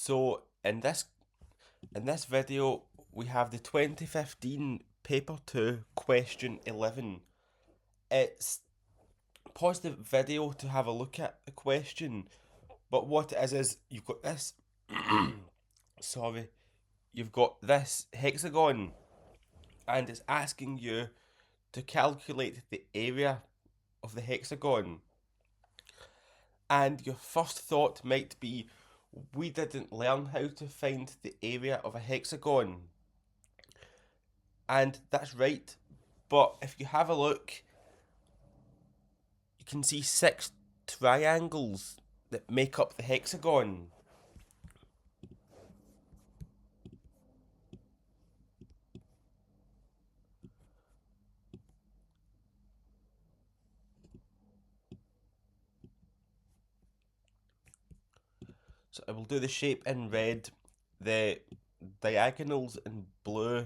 So in this video we have the 2015 paper 2 question 11. It's pause the video to have a look at the question, but what it is you've got this sorry, you've got this hexagon and it's asking you to calculate the area of the hexagon. And your first thought might be, we didn't learn how to find the area of a hexagon. And that's right, but if you have a look, you can see 6 triangles that make up the hexagon. So I will do the shape in red, the diagonals in blue,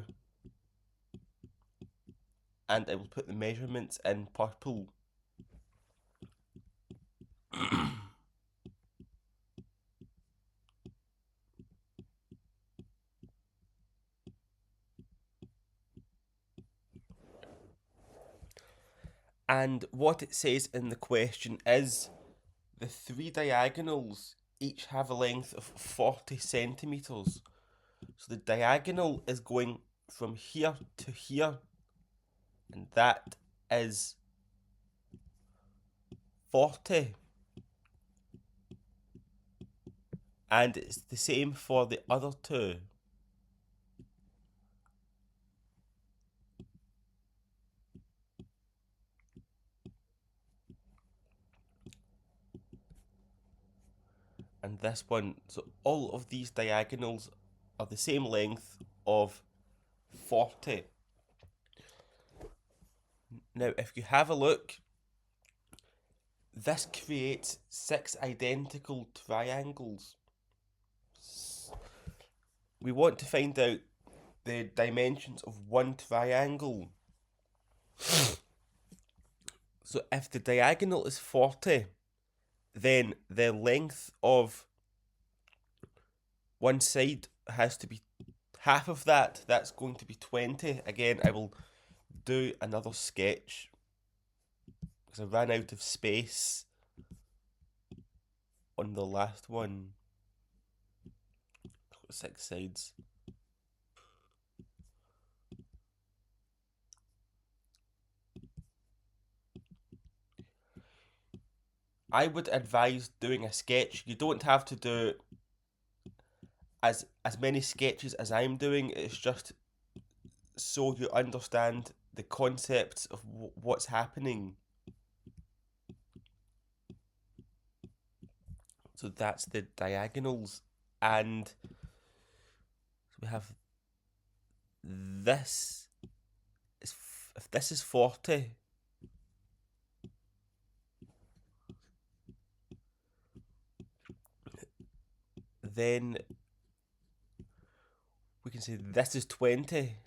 and I will put the measurements in purple. And what it says in the question is the 3 diagonals each have a length of 40 centimetres. So the diagonal is going from here to here, and that is 40. And it's the same for the other 2. And this one, so all of these diagonals are the same length of 40. Now, if you have a look, this creates 6 identical triangles. We want to find out the dimensions of one triangle. So if the diagonal is 40, then the length of one side has to be half of that. That's going to be 20. Again, I will do another sketch because I ran out of space on the last one. 6 sides. I would advise doing a sketch. You don't have to do as many sketches as I'm doing. It's just so you understand the concepts of what's happening. So that's the diagonals, and so we have this is if this is 40, then we can say this is 20.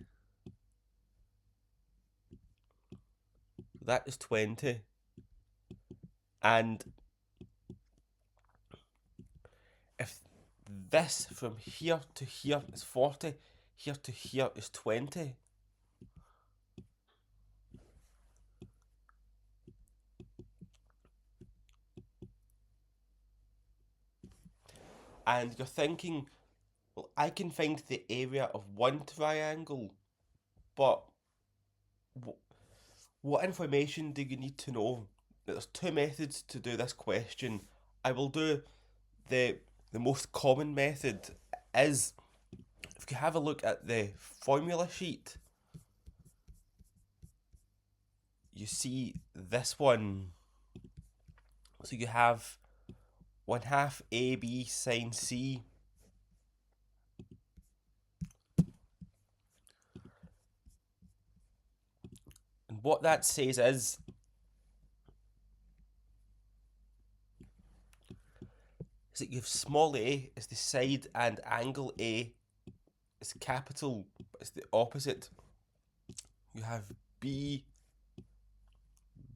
That is 20. And if this from here to here is 40, here to here is 20. And you're thinking, well, I can find the area of one triangle, but what information do you need to know? There's 2 methods to do this question. I will do the most common method is, if you have a look at the formula sheet, you see this one. So you have 1/2 AB sine C. And what that says is that you have small a is the side and angle A is capital, but it's the opposite. You have B,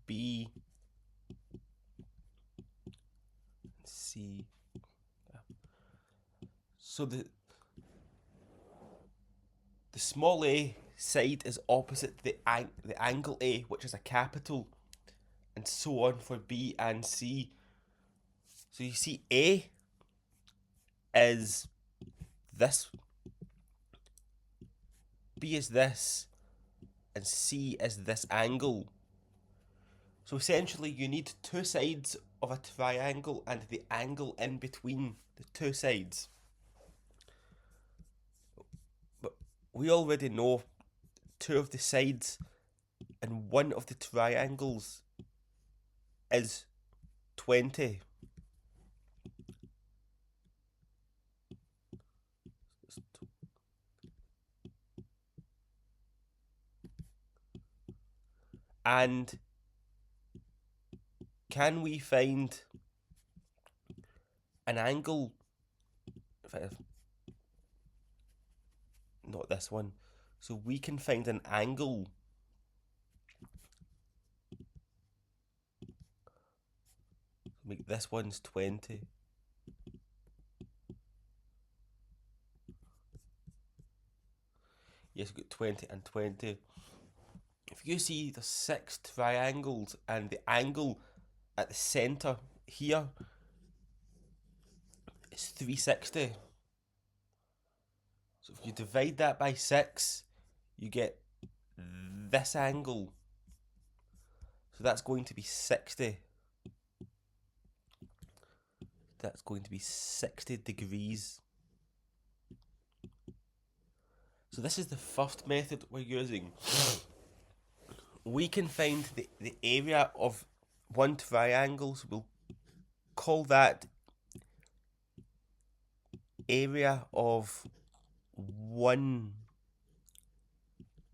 B, C. So the small a side is opposite the angle A, which is a capital, and so on for B and C. So you see A is this, B is this, and C is this angle. So essentially you need two sides of a triangle and the angle in between the two sides. But we already know two of the sides and one of the triangles is 20. And can we find an angle? Not this one. So we can find an angle make this one's 20. Yes, we've got 20 and 20. If you see the 6 triangles and the angle at the centre here is 360. So if you divide that by 6, you get this angle. So that's going to be 60. That's going to be 60 degrees. So this is the first method we're using. We can find the area of one triangle, so we'll call that area of one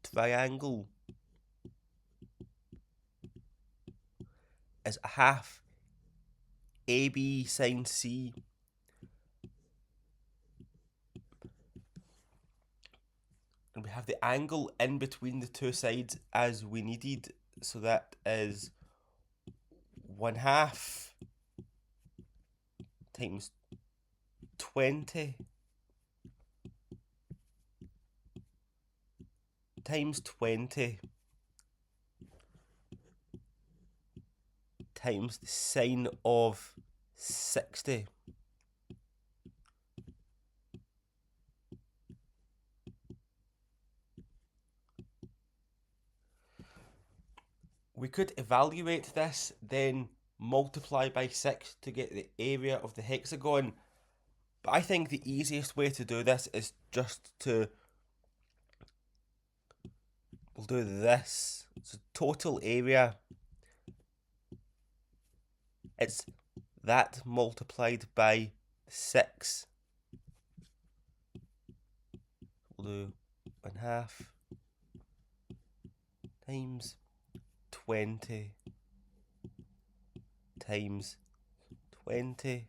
triangle is a half AB sine C. And we have the angle in between the two sides as we needed, so that is 1/2 times 20 times 20 times the sine of 60. We could evaluate this, then multiply by 6 to get the area of the hexagon. But I think the easiest way to do this is just to, we'll do this. So total area, it's that multiplied by 6. We'll do 1/2 times 20 times 20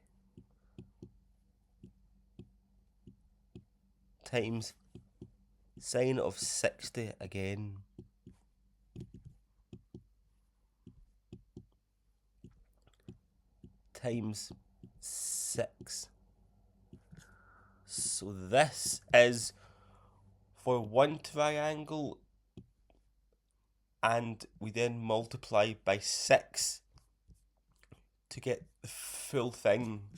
times sine of 60 again. Times 6. So this is for one triangle, and we then multiply by 6 to get the full thing.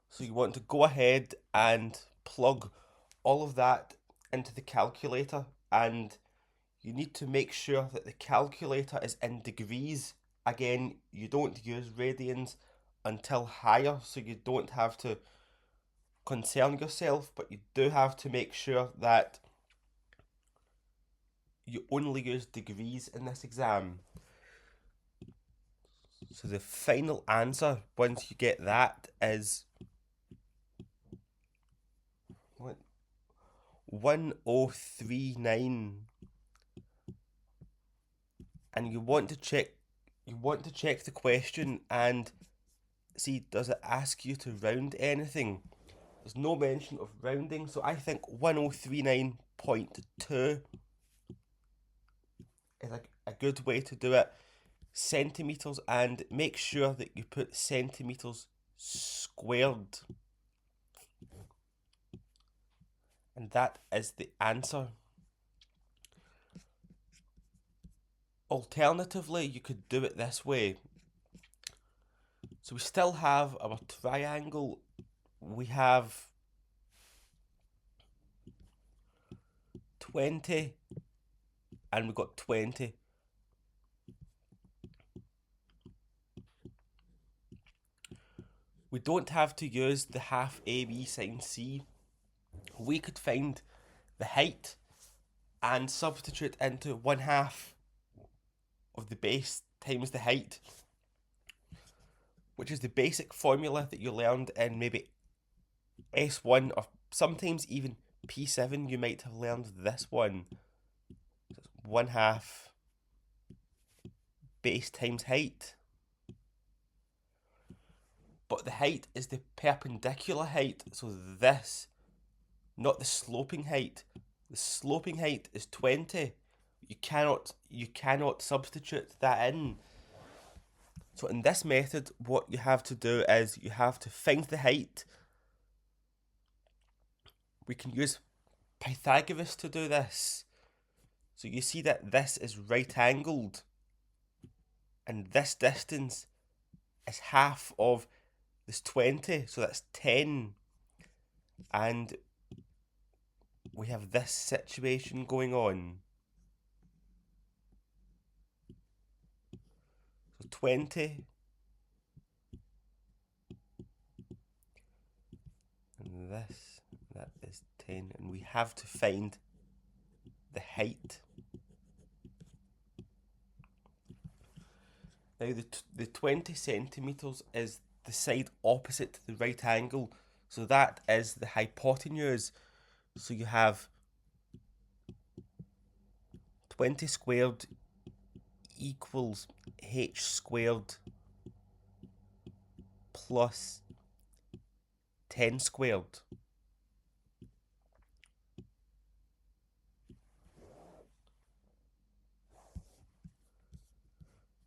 So you want to go ahead and plug all of that into the calculator, and you need to make sure that the calculator is in degrees. Again, you don't use radians until higher, so you don't have to concern yourself, but you do have to make sure that you only use degrees in this exam. So the final answer, once you get that, is 1039. And you want to check the question and see, does it ask you to round anything? There's no mention of rounding, so I think 1039.2 is a good way to do it. Centimetres, and make sure that you put centimetres squared. And that is the answer. Alternatively, you could do it this way. So we still have our triangle. We have 20 and we've got 20. We don't have to use the half AB sine C. We could find the height and substitute into 1/2 of the base times the height, which is the basic formula that you learned in maybe S1 or sometimes even P7. You might have learned this one. 1/2 base times height. But the height is the perpendicular height, so this, not the sloping height. The sloping height is 20. You cannot substitute that in. So in this method, what you have to do is you have to find the height. We can use Pythagoras to do this. So you see that this is right angled, and this distance is half of this 20, so that's 10. And we have this situation going on. So 20 and this, that is 10, and we have to find the height. Now the 20 centimetres is the side opposite to the right angle, so that is the hypotenuse. So you have 20 squared equals h squared plus 10 squared.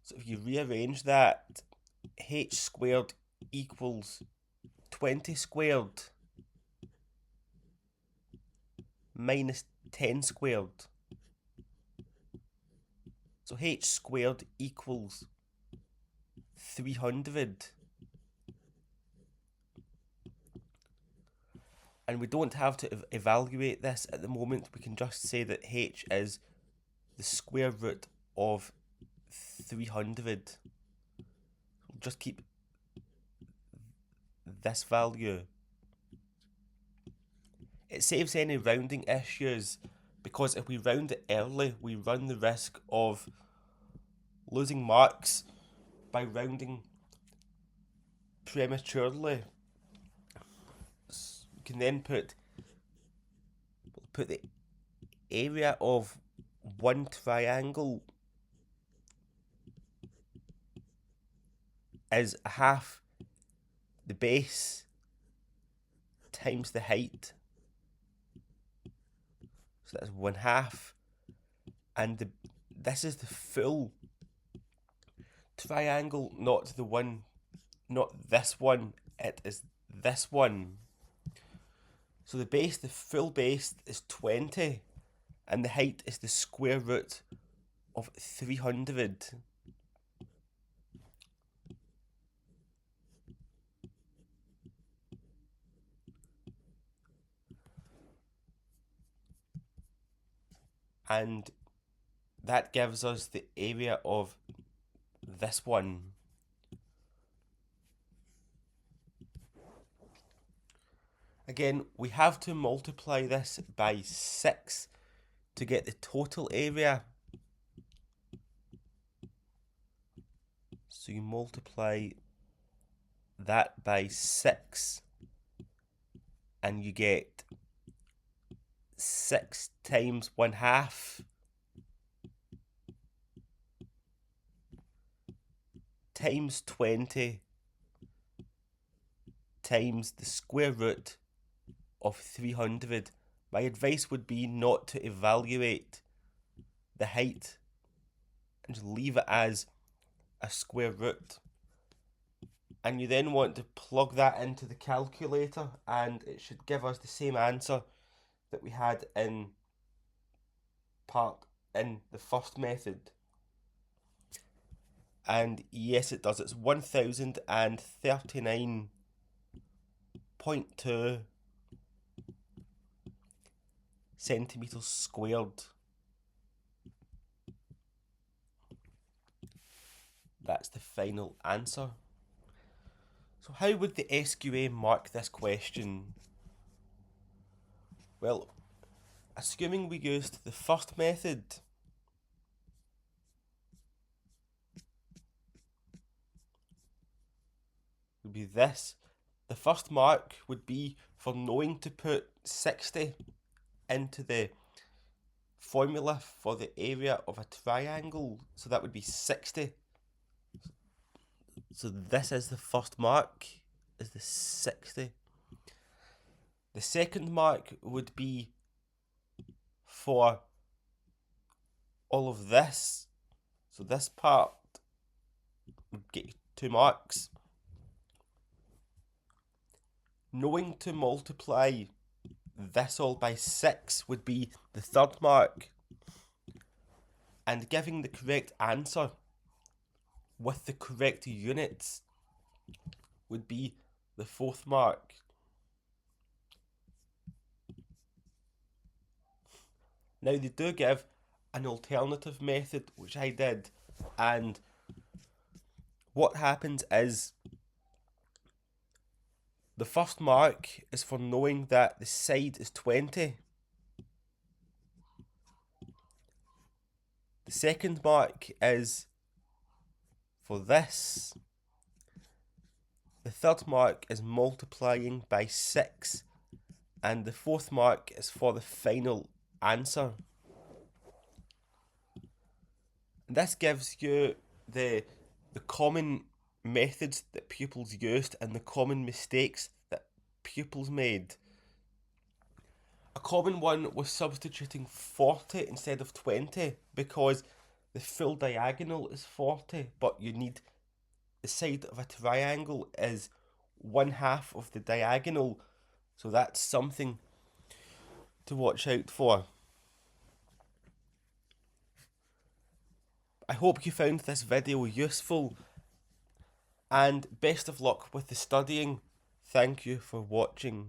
So if you rearrange that, h squared equals 20 squared minus 10 squared. So h squared equals 300. And we don't have to evaluate this at the moment. We can just say that h is the square root of 300. Just keep this value. It saves any rounding issues, because if we round it early, we run the risk of losing marks by rounding prematurely. We can then put the area of one triangle is half the base times the height. So that's 1/2. And this is the full triangle, not this one, it is this one. So the full base is 20, and the height is the square root of 300. And that gives us the area of this one. Again, we have to multiply this by 6 to get the total area. So you multiply that by 6 and you get 6 times 1/2 times 20 times the square root of 300. My advice would be not to evaluate the height and just leave it as a square root. And you then want to plug that into the calculator, and it should give us the same answer, that we had in the first method? And yes, it does. It's 1039.2 centimeters squared. That's the final answer. So how would the SQA mark this question? Well, assuming we used the first method, would be this. The first mark would be for knowing to put 60 into the formula for the area of a triangle. So that would be 60. So this is the first mark, is the 60. The second mark would be for all of this. So this part would get 2 marks. Knowing to multiply this all by 6 would be the third mark. And giving the correct answer with the correct units would be the fourth mark. Now they do give an alternative method, which I did, and what happens is the first mark is for knowing that the side is 20. The second mark is for this. The third mark is multiplying by 6. And the fourth mark is for the final answer. And this gives you the common methods that pupils used and the common mistakes that pupils made. A common one was substituting 40 instead of 20 because the full diagonal is 40, but you need the side of a triangle is 1/2 of the diagonal, so that's something to watch out for. I hope you found this video useful, and best of luck with the studying. Thank you for watching.